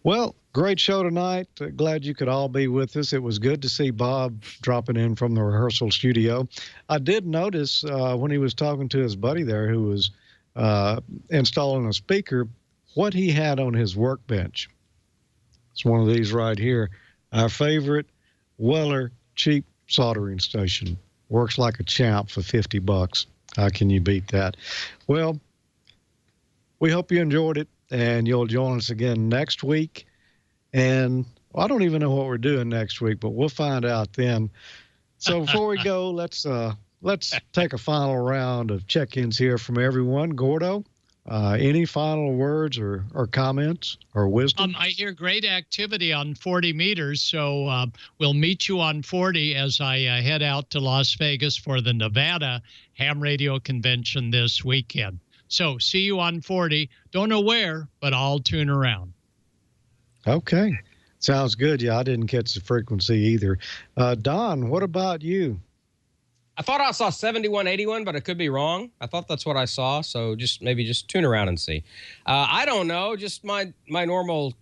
Well, great show tonight. Glad you could all be with us. It was good to see Bob dropping in from the rehearsal studio. I did notice when he was talking to his buddy there who was installing a speaker, what he had on his workbench. It's one of these right here. Our favorite Weller cheap soldering station. Works like a champ for $50. How can you beat that? Well, we hope you enjoyed it, and you'll join us again next week. And I don't even know what we're doing next week, but we'll find out then. So before we go, let's take a final round of check-ins here from everyone. Gordo, any final words or comments or wisdom? I hear great activity on 40 meters, so we'll meet you on 40 as I head out to Las Vegas for the Nevada Ham Radio Convention this weekend. So see you on 40. Don't know where, but I'll tune around. Okay. Sounds good. Yeah, I didn't catch the frequency either. Don, what about you? I thought I saw 7181, but I could be wrong. I thought that's what I saw, so maybe just tune around and see. I don't know, just my normal,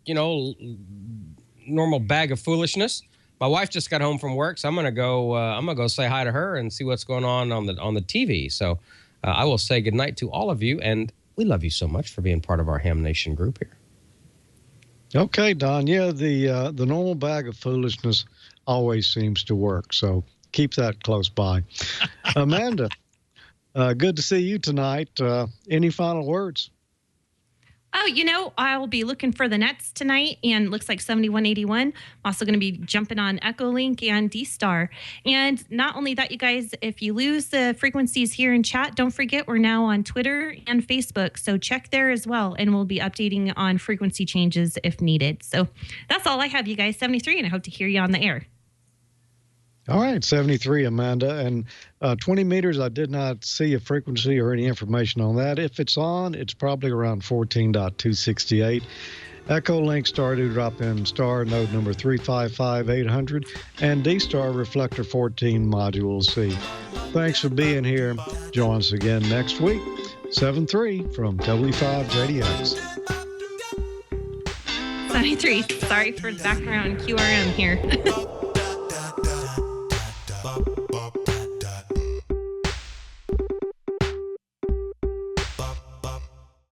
normal bag of foolishness. My wife just got home from work, so I'm gonna go say hi to her and see what's going on the TV. So I will say goodnight to all of you, and we love you so much for being part of our Ham Nation group here. Okay, Don. Yeah, the normal bag of foolishness always seems to work, so keep that close by. Amanda, good to see you tonight. Any final words? Oh, I'll be looking for the nets tonight, and looks like 7181. I'm also going to be jumping on Echolink and D-Star. And not only that, you guys, if you lose the frequencies here in chat, don't forget we're now on Twitter and Facebook. So check there as well, and we'll be updating on frequency changes if needed. So that's all I have, you guys, 73, and I hope to hear you on the air. All right, 73, Amanda. And 20 meters, I did not see a frequency or any information on that. If it's on, it's probably around 14.268. Echolink star do drop in star node number 355800 and D-Star reflector 14 module C. Thanks for being here. Join us again next week. 7-3 from W5JDX. 73. Sorry for the background QRM here.